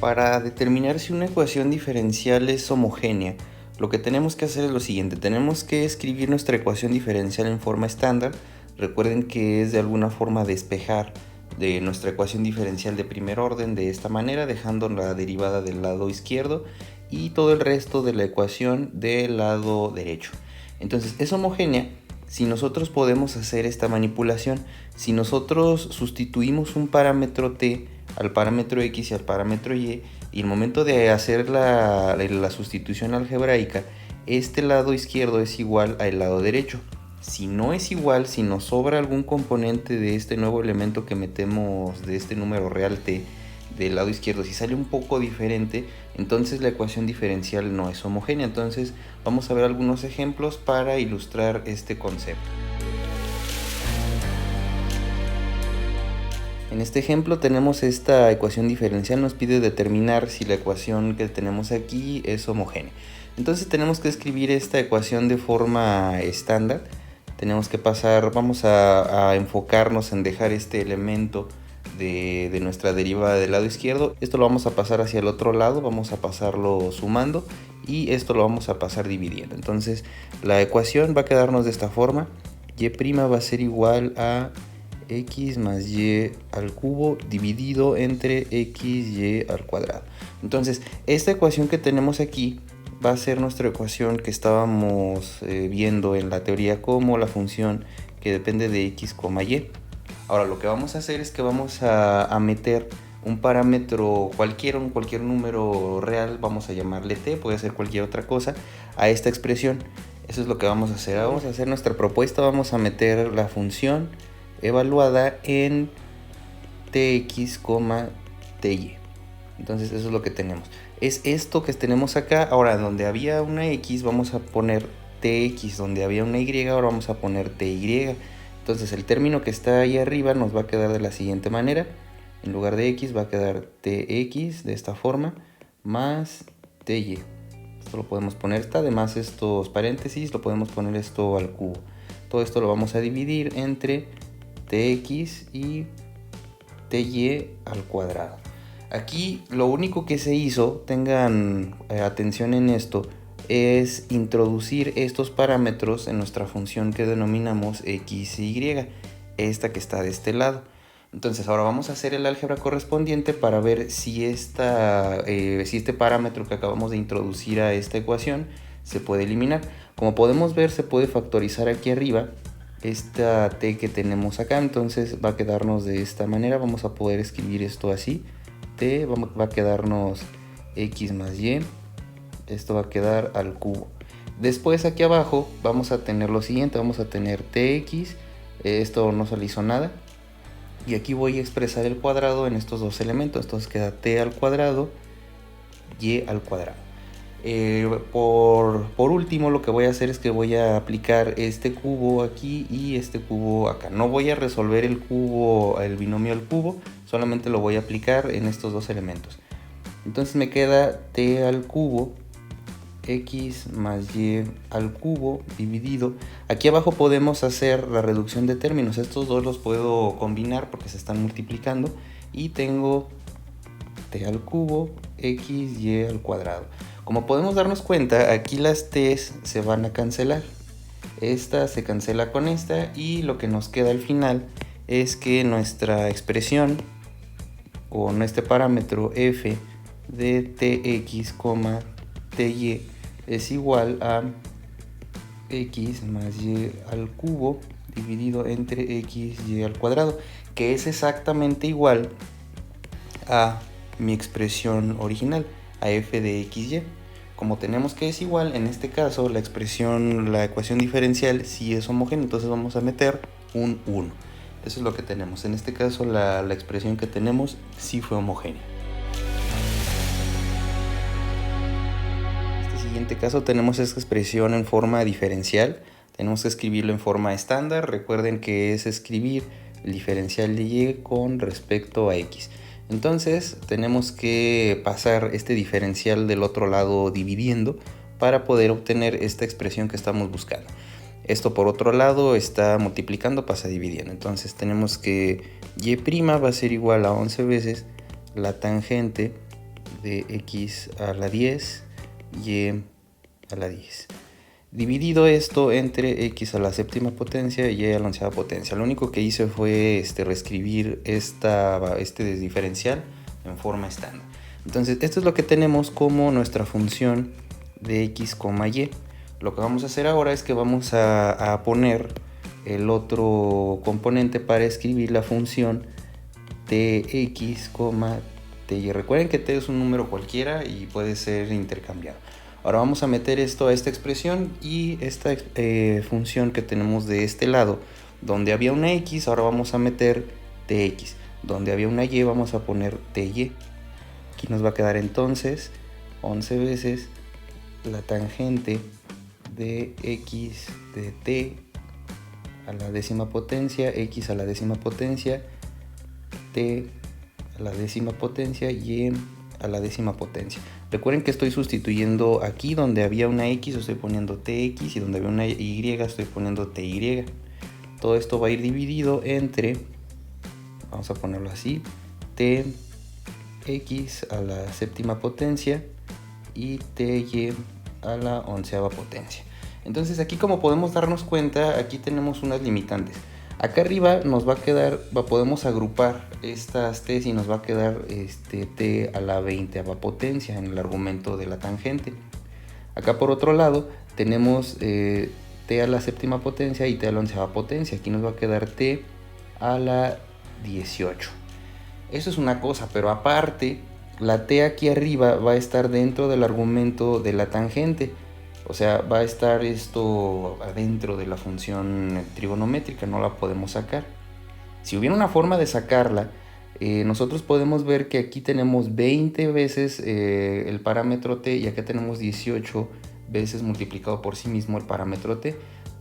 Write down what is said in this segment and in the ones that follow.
Para determinar si una ecuación diferencial es homogénea, lo que tenemos que hacer es lo siguiente. Tenemos que escribir nuestra ecuación diferencial en forma estándar. Recuerden que es de alguna forma despejar de nuestra ecuación diferencial de primer orden de esta manera, dejando la derivada del lado izquierdo y todo el resto de la ecuación del lado derecho. Entonces es homogénea si nosotros podemos hacer esta manipulación. Si nosotros sustituimos un parámetro t al parámetro x y al parámetro y el momento de hacer la sustitución algebraica, este lado izquierdo es igual al lado derecho. Si no es igual, si nos sobra algún componente de este nuevo elemento que metemos de este número real t del lado izquierdo, si sale un poco diferente, entonces la ecuación diferencial no es homogénea. Entonces vamos a ver algunos ejemplos para ilustrar este concepto. En este ejemplo tenemos esta ecuación diferencial, nos pide determinar si la ecuación que tenemos aquí es homogénea. Entonces tenemos que escribir esta ecuación de forma estándar. Tenemos que pasar, vamos a enfocarnos en dejar este elemento de nuestra derivada del lado izquierdo. Esto lo vamos a pasar hacia el otro lado, vamos a pasarlo sumando y esto lo vamos a pasar dividiendo. Entonces la ecuación va a quedarnos de esta forma. Y' va a ser igual a x más y al cubo dividido entre xy al cuadrado. Entonces esta ecuación que tenemos aquí va a ser nuestra ecuación que estábamos viendo en la teoría como la función que depende de x, y. Ahora lo que vamos a hacer es que vamos a meter un parámetro cualquier número real, vamos a llamarle t, puede ser cualquier otra cosa, a esta expresión. Eso es lo que vamos a hacer. Vamos a hacer nuestra propuesta, vamos a meter la función evaluada en tx, ty. Entonces eso es lo que tenemos. Es esto que tenemos acá. Ahora donde había una x vamos a poner tx, donde había una y ahora vamos a poner ty. Entonces el término que está ahí arriba nos va a quedar de la siguiente manera. En lugar de x va a quedar tx de esta forma más ty. Esto lo podemos poner, además estos paréntesis, lo podemos poner esto al cubo. Todo esto lo vamos a dividir entre tx y ty al cuadrado. Aquí lo único que se hizo, tengan atención en esto, es introducir estos parámetros en nuestra función que denominamos x y y, esta que está de este lado. Entonces ahora vamos a hacer el álgebra correspondiente para ver si este parámetro que acabamos de introducir a esta ecuación se puede eliminar. Como podemos ver, se puede factorizar aquí arriba esta t que tenemos acá, entonces va a quedarnos de esta manera. Vamos a poder escribir esto así: t va a quedarnos x más y, esto va a quedar al cubo. Después aquí abajo vamos a tener lo siguiente, vamos a tener tx, esto no se le hizo nada, y aquí voy a expresar el cuadrado en estos dos elementos, entonces queda t al cuadrado y al cuadrado. Por último, lo que voy a hacer es que voy a aplicar este cubo aquí y este cubo acá. No voy a resolver el binomio al cubo, solamente lo voy a aplicar en estos dos elementos. Entonces me queda t al cubo x más y al cubo dividido. Aquí abajo podemos hacer la reducción de términos. Estos dos los puedo combinar porque se están multiplicando y tengo t al cubo x y al cuadrado. Como podemos darnos cuenta, aquí las t's se van a cancelar. Esta se cancela con esta y lo que nos queda al final es que nuestra expresión con este parámetro f de tx, ty es igual a x más y al cubo dividido entre x y al cuadrado, que es exactamente igual a mi expresión original, a f de xy. Como tenemos que es igual, en este caso la ecuación diferencial sí es homogénea, entonces vamos a meter un 1. Eso es lo que tenemos. En este caso la expresión que tenemos sí fue homogénea. En este siguiente caso tenemos esta expresión en forma diferencial. Tenemos que escribirlo en forma estándar. Recuerden que es escribir el diferencial de y con respecto a x. Entonces tenemos que pasar este diferencial del otro lado dividiendo para poder obtener esta expresión que estamos buscando. Esto por otro lado está multiplicando, pasa dividiendo. Entonces tenemos que y' va a ser igual a 11 veces la tangente de x a la 10 y a la 10. Dividido esto entre x a la séptima potencia y a la onceava potencia. Lo único que hice fue reescribir este diferencial en forma estándar. Entonces esto es lo que tenemos como nuestra función de x, y. Lo que vamos a hacer ahora es que vamos a poner el otro componente para escribir la función tx, ty. Recuerden que t es un número cualquiera y puede ser intercambiado. Ahora vamos a meter esto a esta expresión y esta función que tenemos de este lado, donde había una x, ahora vamos a meter tx. Donde había una y, vamos a poner ty. Aquí nos va a quedar entonces 11 veces la tangente de x de t a la décima potencia, x a la décima potencia, t a la décima potencia y a la décima potencia. Recuerden que estoy sustituyendo aquí donde había una x, estoy poniendo tx, y donde había una y, estoy poniendo ty. Todo esto va a ir dividido entre, vamos a ponerlo así, tx a la séptima potencia y ty a la onceava potencia. Entonces aquí, como podemos darnos cuenta, aquí tenemos unas limitantes. Acá arriba nos va a quedar, podemos agrupar estas t y nos va a quedar t a la 20ª potencia en el argumento de la tangente. Acá por otro lado tenemos t a la séptima potencia y t a la onceava potencia. Aquí nos va a quedar t a la 18. Eso es una cosa, pero aparte la t aquí arriba va a estar dentro del argumento de la tangente. O sea, va a estar esto adentro de la función trigonométrica, no la podemos sacar. Si hubiera una forma de sacarla, nosotros podemos ver que aquí tenemos 20 veces el parámetro t y acá tenemos 18 veces multiplicado por sí mismo el parámetro t.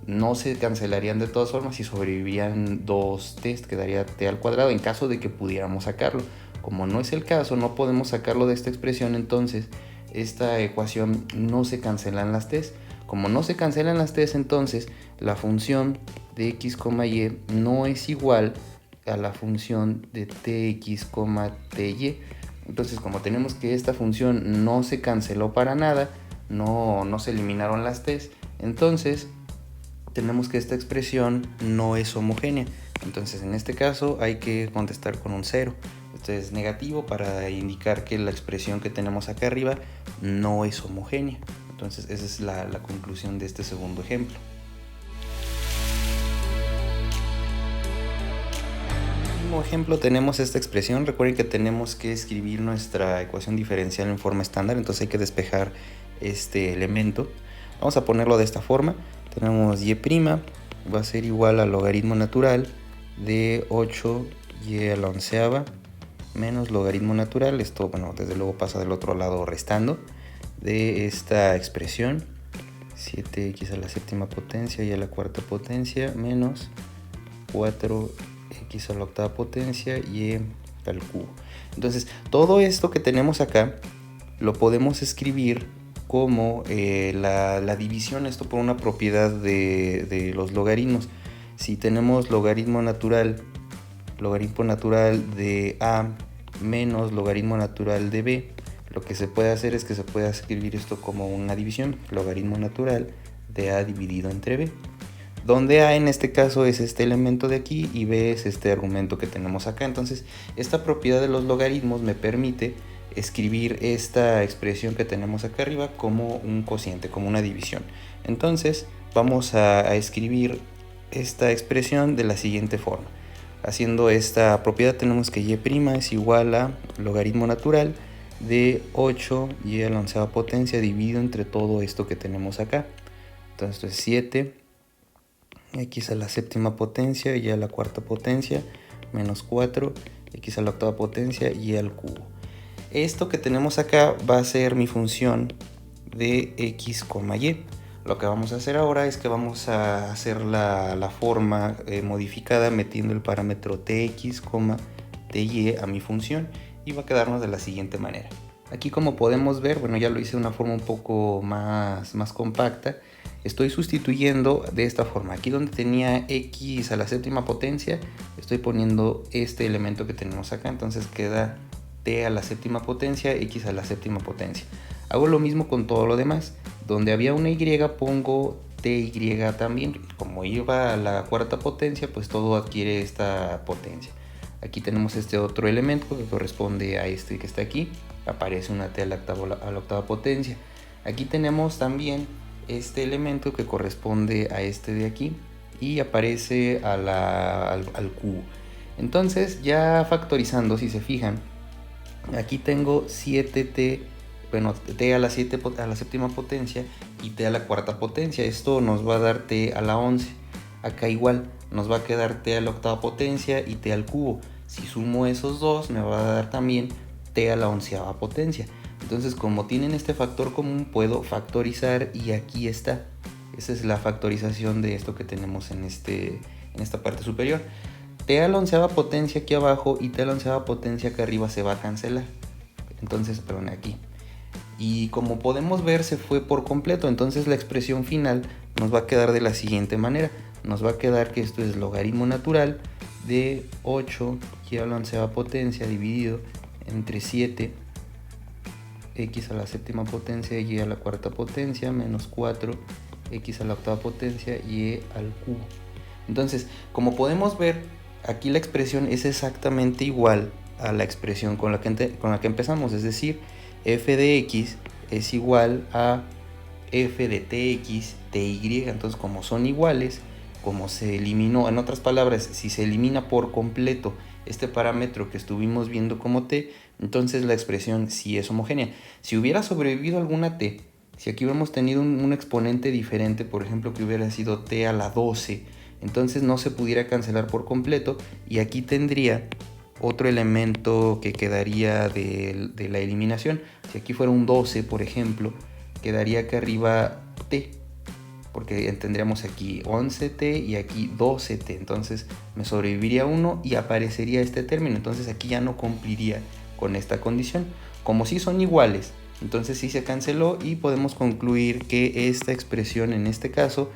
No se cancelarían de todas formas y sobrevivirían dos t, quedaría t al cuadrado en caso de que pudiéramos sacarlo. Como no es el caso, no podemos sacarlo de esta expresión, entonces esta ecuación no se cancelan las t's. Como no se cancelan las t's, entonces la función de x, y no es igual a la función de tx, ty. Entonces, como tenemos que esta función no se canceló para nada, no se eliminaron las t's, entonces tenemos que esta expresión no es homogénea. Entonces en este caso hay que contestar con un 0. Esto es negativo para indicar que la expresión que tenemos acá arriba no es homogénea. Entonces esa es la conclusión de este segundo ejemplo. En el mismo ejemplo tenemos esta expresión. Recuerden que tenemos que escribir nuestra ecuación diferencial en forma estándar, entonces hay que despejar este elemento. Vamos a ponerlo de esta forma. Tenemos y' va a ser igual al logaritmo natural de 8y a la onceava menos logaritmo natural, esto bueno desde luego pasa del otro lado restando, de esta expresión 7x a la séptima potencia y a la cuarta potencia menos 4x a la octava potencia y al cubo. Entonces todo esto que tenemos acá lo podemos escribir como la división, esto por una propiedad de los logaritmos. Si tenemos logaritmo natural de a menos logaritmo natural de b, lo que se puede hacer es que se puede escribir esto como una división, logaritmo natural de a dividido entre b, donde a en este caso es este elemento de aquí y b es este argumento que tenemos acá. Entonces esta propiedad de los logaritmos me permite escribir esta expresión que tenemos acá arriba como un cociente, como una división. Entonces vamos a escribir esta expresión de la siguiente forma. Haciendo esta propiedad tenemos que y' es igual a logaritmo natural de 8y a la onceava potencia dividido entre todo esto que tenemos acá. Entonces esto es 7 x a la séptima potencia y a la cuarta potencia menos 4 x a la octava potencia y al cubo. Esto que tenemos acá va a ser mi función de x, y. Lo que vamos a hacer ahora es que vamos a hacer la forma modificada metiendo el parámetro tx, ty a mi función y va a quedarnos de la siguiente manera. Aquí, como podemos ver, bueno, ya lo hice de una forma un poco más compacta. Estoy sustituyendo de esta forma. Aquí donde tenía x a la séptima potencia, estoy poniendo este elemento que tenemos acá. Entonces queda t a la séptima potencia, x a la séptima potencia. Hago lo mismo con todo lo demás. Donde había una y pongo ty también. Como iba a la cuarta potencia, pues todo adquiere esta potencia. Aquí tenemos este otro elemento que corresponde a este que está aquí. Aparece una t a la octava potencia. Aquí tenemos también este elemento que corresponde a este de aquí y aparece al cubo. Entonces, ya factorizando, si se fijan, aquí tengo 7t, bueno, t a la séptima potencia y t a la cuarta potencia. Esto nos va a dar t a la 11. Acá igual nos va a quedar t a la octava potencia y t al cubo. Si sumo esos dos, me va a dar también t a la onceava potencia. Entonces, como tienen este factor común, puedo factorizar y aquí está. Esa es la factorización de esto que tenemos en esta parte superior. T a la onceava potencia aquí abajo y t a la onceava potencia acá arriba se va a cancelar. Entonces, perdón, aquí. Y como podemos ver, se fue por completo. Entonces la expresión final nos va a quedar de la siguiente manera. Nos va a quedar que esto es logaritmo natural de 8 y a la onceava potencia dividido entre 7 x a la séptima potencia y a la cuarta potencia menos 4 x a la octava potencia y al cubo. Entonces, como podemos ver, aquí la expresión es exactamente igual a la expresión con la que empezamos, es decir, f de x es igual a f de tx, ty. Entonces, como son iguales, como se eliminó, en otras palabras, si se elimina por completo este parámetro que estuvimos viendo como t, entonces la expresión sí es homogénea. Si hubiera sobrevivido alguna t, si aquí hubiéramos tenido un exponente diferente, por ejemplo que hubiera sido t a la 12, entonces no se pudiera cancelar por completo y aquí tendría otro elemento que quedaría de la eliminación. Si aquí fuera un 12, por ejemplo, quedaría acá arriba t, porque tendríamos aquí 11t y aquí 12t. Entonces me sobreviviría uno y aparecería este término. Entonces aquí ya no cumpliría con esta condición. Como si son iguales, entonces sí se canceló y podemos concluir que esta expresión en este caso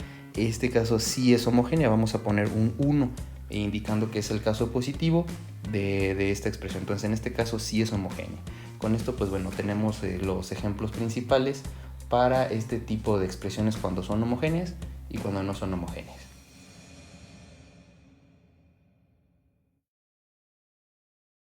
sí es homogénea. Vamos a poner un 1 indicando que es el caso positivo de esta expresión. Entonces en este caso sí es homogénea. Con esto pues bueno, tenemos los ejemplos principales para este tipo de expresiones cuando son homogéneas y cuando no son homogéneas.